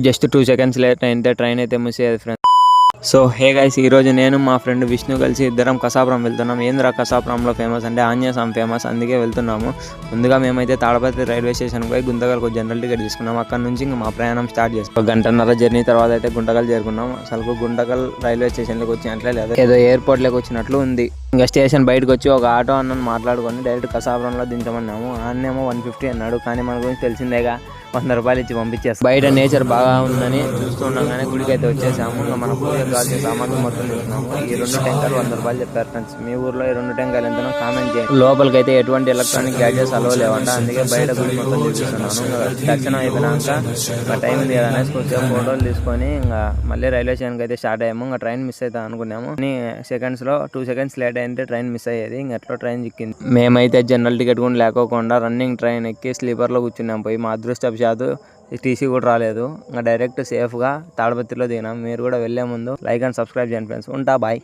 Just 2 seconds late అయితే train అయితే miss అయ్యేది ఫ్రెండ్స్. సో హే గైస్, ఈరోజు నేను మా ఫ్రెండ్ విష్ణు కలిసి ఇద్దరం కసాపురం వెళ్తున్నాం. ఏంద్రా కసాపురంలో ఫేమస్ అంటే ఆంజనేయ స్వామి ఫేమస్, అందుకే వెళ్తున్నాము. ముందుగా మేమైతే తాడపత్రి రైల్వే స్టేషన్కి పోయి గుంతకల్కి జనరల్ టికెట్ తీసుకున్నాం. అక్కడ నుంచి ఇంకా మా ప్రయాణం స్టార్ట్ చేస్తాం. 1 గంటన్నర జర్నీ తర్వాత అయితే గుంటకల్ చేరుకున్నాం. అసలు గుంటకల్ రైల్వే స్టేషన్లోకి వచ్చినట్లే లేదు, ఏదో ఎయిర్పోర్ట్లోకి వచ్చినట్లు ఉంది. ఇంకా స్టేషన్ బయటకు వచ్చి ఒక ఆటో అన్నను మాట్లాడుకొని డైరెక్ట్ కసాపురంలో దించమన్నాము. ఆయనేమో 150 అన్నాడు, కానీ మన గురించి తెలిసిందేగా, 100 రూపాయలు ఇచ్చి పంపించేస్తాం. బయట నేచర్ బాగా ఉందని చూస్తుండగానే గుడికి అయితే వచ్చేసాము. ఇంకా మన పూజకు కావాల్సిన సామాన్లు మొత్తం తీసుకున్నాము. ఈ 2 టెంకాయలు 100 రూపాయలు చెప్పారు ఫ్రెండ్స్. మీ ఊర్లో ఈ 2 టెంకాయలు ఎంతనో కామెంట్ చేయండి. లోపలికి అయితే ఎటువంటి ఎలక్ట్రానిక్ గ్యాడ్జెట్స్ అలవ్ లేవంట, అందుకే బయట గుడి మొత్తం చూపిస్తున్నాను. దర్శనం అయిపోయినాక ఇంకా టైం ఉంది కదా అనేసి కొంచెం ఫోటోలు తీసుకొని ఇంకా మళ్ళీ రైల్వే స్టేషన్కి అయితే స్టార్ట్ అయ్యాము. ఇంకా ట్రైన్ మిస్ అవుతాం అనుకున్నాము. 2 సెకండ్స్ లేట్ అయితే ట్రైన్ మిస్ అయ్యేది. ఇంకా ఎట్లా ట్రైన్ చిక్కింది. మేమైతే జనరల్ టికెట్ కూడా లేకోకుండా రన్నింగ్ ట్రైన్ ఎక్కి స్లీపర్లో కూర్చున్నాం. పోయి మా అదృష్టపు షాదు టీసీ కూడా రాలేదు. ఇంకా డైరెక్ట్ సేఫ్గా తాడపత్రిలో దిగినాం. మీరు కూడా వెళ్ళే ముందు లైక్ అండ్ సబ్స్క్రైబ్ చేయండి ఫ్రెండ్స్. ఉంటా, బాయ్.